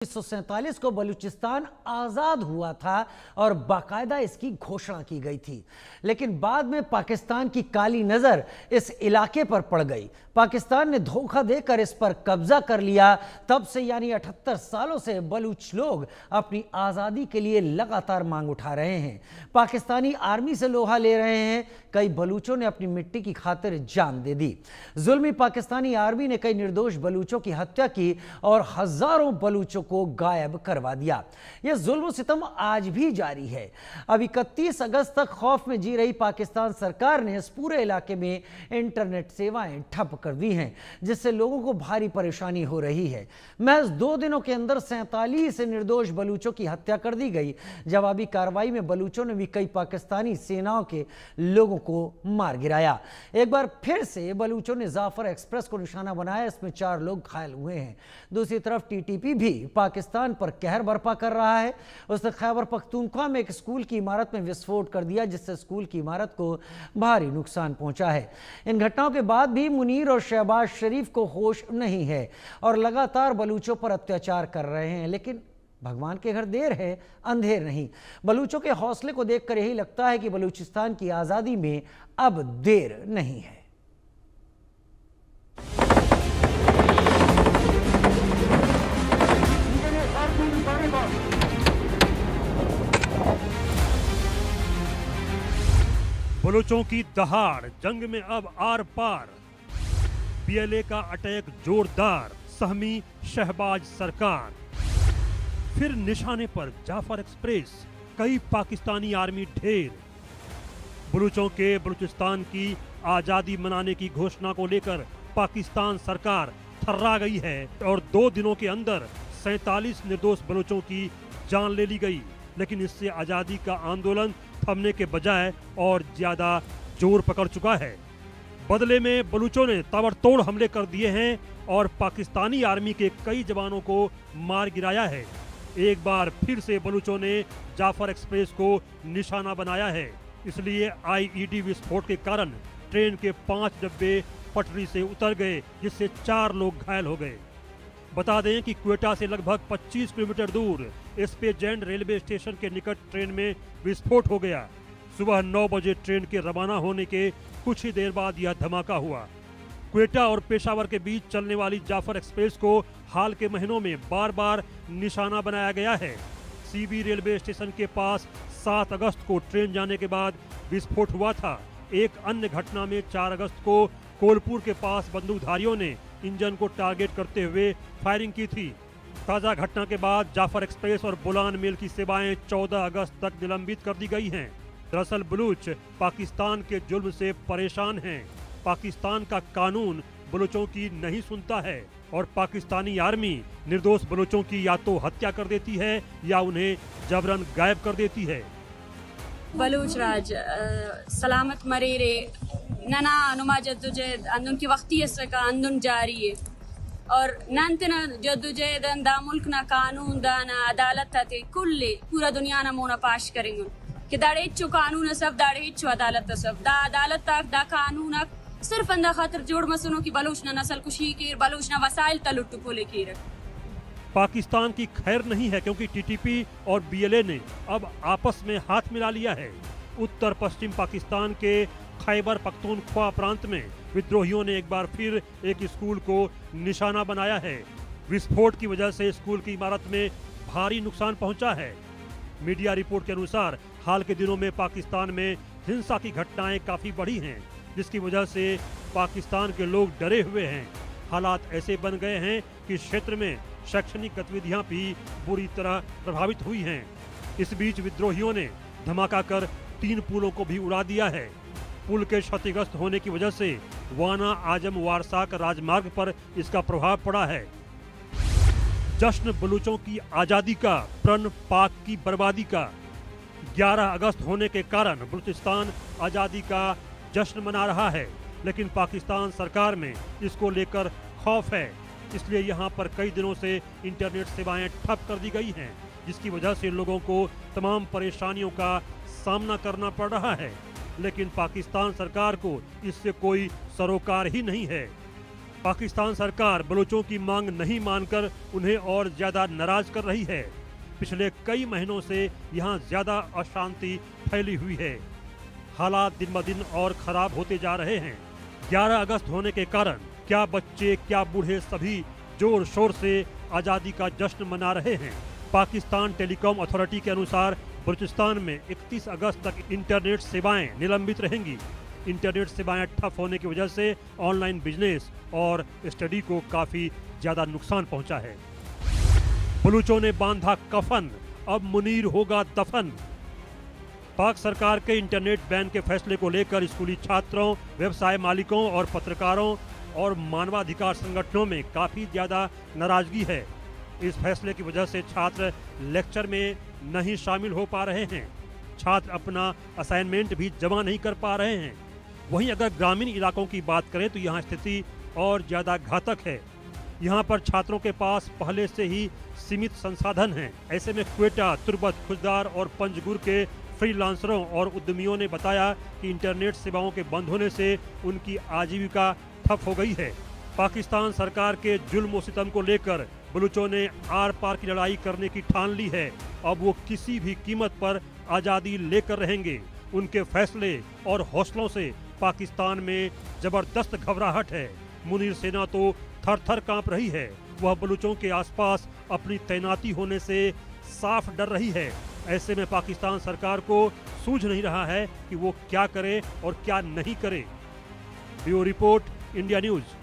1947 को बलूचिस्तान आज़ाद हुआ था और बाकायदा इसकी घोषणा की गई थी, लेकिन बाद में पाकिस्तान की काली नज़र इस इलाके पर पड़ गई। पाकिस्तान ने धोखा देकर इस पर कब्जा कर लिया। तब से यानी 78 सालों से बलूच लोग अपनी आज़ादी के लिए लगातार मांग उठा रहे हैं, पाकिस्तानी आर्मी से लोहा ले रहे हैं। कई बलूचों ने अपनी मिट्टी की खातिर जान दे दी। जुल्मी पाकिस्तानी आर्मी ने कई निर्दोष बलूचों की हत्या की और हजारों बलूचों को गायब करवा दिया। यह जुल्म सितम आज भी जारी है। अब 31 अगस्त तक खौफ में जी रही पाकिस्तान सरकार ने इस पूरे इलाके में इंटरनेट सेवाएं ठप कर दी हैं, जिससे लोगों को भारी परेशानी हो रही है। महज 2 दिनों के अंदर 47 निर्दोष बलूचों की हत्या कर दी गई। जवाबी कार्रवाई में बलूचों ने भी कई पाकिस्तानी सेनाओं के लोगों को मार गिराया। एक बार फिर से बलूचों ने जाफर एक्सप्रेस को निशाना बनाया, इसमें 4 लोग घायल हुए हैं। दूसरी तरफ टीटीपी भी पाकिस्तान पर कहर बर्पा कर रहा है। उसने खैबर पख्तूनख्वा में एक स्कूल की इमारत में विस्फोट कर दिया, जिससे स्कूल की इमारत को भारी नुकसान पहुंचा है। इन घटनाओं के बाद भी मुनीर और शहबाज शरीफ को होश नहीं है और लगातार बलूचों पर अत्याचार कर रहे हैं, लेकिन भगवान के घर देर है अंधेर नहीं। बलूचों के हौसले को देखकर यही लगता है कि बलूचिस्तान की आज़ादी में अब देर नहीं है। बलूचों की दहाड़ जंग में अब आर पार। पीएलए का अटैक जोरदार, सहमी शहबाज सरकार। फिर निशाने पर जाफर एक्सप्रेस, कई पाकिस्तानी आर्मी ढेर। बलूचों के बलूचिस्तान की आजादी मनाने की घोषणा को लेकर पाकिस्तान सरकार थर्रा गई है और 2 दिनों के अंदर 47 निर्दोष बलूचों की जान ले ली गई। लेकिन इससे आजादी का आंदोलन थमने के बजाय और ज्यादा जोर पकड़ चुका है। बदले में बलूचों ने ताबड़तोड़ हमले कर दिए हैं और पाकिस्तानी आर्मी के कई जवानों को मार गिराया है। एक बार फिर से बलूचों ने जाफर एक्सप्रेस को निशाना बनाया है। इसलिए आईईडी विस्फोट के कारण ट्रेन के 5 डब्बे पटरी से उतर गए, जिससे 4 लोग घायल हो गए। बता दें कि क्वेटा से लगभग 25 किलोमीटर दूर एस्पेजेंट रेलवे स्टेशन के निकट ट्रेन में विस्फोट हो गया। सुबह 9 बजे ट्रेन के रवाना होने के कुछ ही देर बाद यह धमाका हुआ। क्वेटा और पेशावर के बीच चलने वाली जाफर एक्सप्रेस को हाल के महीनों में बार बार निशाना बनाया गया है। सीबी रेलवे स्टेशन के पास 7 अगस्त को ट्रेन जाने के बाद विस्फोट हुआ था। एक अन्य घटना में 4 अगस्त को कोलपुर के पास बंदूकधारियों ने इंजन को टारगेट करते हुए फायरिंग की थी। ताज़ा घटना के बाद जाफर एक्सप्रेस और बुलान मेल की सेवाएं 14 अगस्त तक निलंबित कर दी गई हैं। दरअसल बलूच पाकिस्तान के जुल्म से परेशान हैं। पाकिस्तान का कानून बलूचों की नहीं सुनता है और पाकिस्तानी आर्मी निर्दोष बलूचों की या तो हत्या कर देती है या उन्हें जबरन गायब कर देती है। बलूच राज सलामत मरेरे नना नुमा जद्दोजहद अंदुन की वक्ती का अंदुन जारी है और नंतना जद्दोजहद दा मुल्क ना कानून दा ना अदालत थे कुल्ले पूरा दुनिया ना मोना पाश करेंगे कि दाड़े इच्छु कानून सब दाड़े इच्छु अदालत सब दा अदालत तक दा कानून सिर्फ अंदा खातर जोड़ मसनों की बलूच ना नस्ल कुशी की बलूच ना वसाइल तलुट्टू को लेकर। पाकिस्तान की खैर नहीं है क्योंकि टीटीपी और बीएलए ने अब आपस में हाथ मिला लिया है। उत्तर पश्चिम पाकिस्तान के खैबर पख्तूनख्वा प्रांत में विद्रोहियों ने एक बार फिर एक स्कूल को निशाना बनाया है। विस्फोट की वजह से स्कूल की इमारत में भारी नुकसान पहुंचा है। मीडिया रिपोर्ट के अनुसार हाल के दिनों में पाकिस्तान में हिंसा की घटनाएं काफी बढ़ी हैं, जिसकी वजह से पाकिस्तान के लोग डरे हुए हैं। हालात ऐसे बन गए हैं कि क्षेत्र में शैक्षणिक गतिविधियां भी बुरी तरह प्रभावित हुई हैं। इस बीच विद्रोहियों ने धमाका कर 3 पुलों को भी उड़ा दिया है। पुल के क्षतिग्रस्त होने की वजह से वाना आजम वारसाक राजमार्ग पर इसका प्रभाव पड़ा है। जश्न बलूचों की आजादी का, प्रण पाक की बर्बादी का। 11 अगस्त होने के कारण बलूचिस्तान आजादी का जश्न मना रहा है, लेकिन पाकिस्तान सरकार में इसको लेकर खौफ है। इसलिए यहाँ पर कई दिनों से इंटरनेट सेवाएं ठप कर दी गई हैं, जिसकी वजह से लोगों को तमाम परेशानियों का सामना करना पड़ रहा है। लेकिन पाकिस्तान सरकार को इससे कोई सरोकार ही नहीं है। पाकिस्तान सरकार बलूचों की मांग नहीं मानकर उन्हें और ज्यादा नाराज कर रही है। पिछले कई महीनों से यहाँ ज्यादा अशांति फैली हुई है। हालात दिन ब दिन और खराब होते जा रहे हैं। 11 अगस्त होने के कारण क्या बच्चे क्या बूढ़े सभी जोर शोर से आजादी का जश्न मना रहे हैं। पाकिस्तान टेलीकॉम अथॉरिटी के अनुसार बलूचिस्तान में 31 अगस्त तक इंटरनेट सेवाएं निलंबित रहेंगी। इंटरनेट सेवाएं ठप होने की वजह से ऑनलाइन बिजनेस और स्टडी को काफी ज्यादा नुकसान पहुंचा है। बलूचों ने बांधा कफन, अब मुनीर होगा दफन। पाक सरकार के इंटरनेट बैन के फैसले को लेकर स्कूली छात्रों, व्यवसाय मालिकों और पत्रकारों और मानवाधिकार संगठनों में काफी ज्यादा नाराजगी है। इस फैसले की वजह से छात्र लेक्चर में नहीं शामिल हो पा रहे हैं। छात्र अपना असाइनमेंट भी जमा नहीं कर पा रहे हैं। वहीं अगर ग्रामीण इलाकों की बात करें तो यहाँ स्थिति और ज्यादा घातक है। यहाँ पर छात्रों के पास पहले से ही सीमित संसाधन हैं। ऐसे में क्वेटा, तुर्बत, खुजदार और पंजगुर के फ्रीलांसरों और उद्यमियों ने बताया कि इंटरनेट सेवाओं के बंद होने से उनकी आजीविका ठप हो गई है। पाकिस्तान सरकार के जुल्म और सितम को लेकर बलूचों ने आर पार की लड़ाई करने की ठान ली है। अब वो किसी भी कीमत पर आज़ादी लेकर रहेंगे। उनके फैसले और हौसलों से पाकिस्तान में जबरदस्त घबराहट है। मुनीर सेना तो थर थर कांप रही है। वह बलूचों के आसपास अपनी तैनाती होने से साफ डर रही है। ऐसे में पाकिस्तान सरकार को सूझ नहीं रहा है कि वो क्या करे और क्या नहीं करे। Bureau report, India news.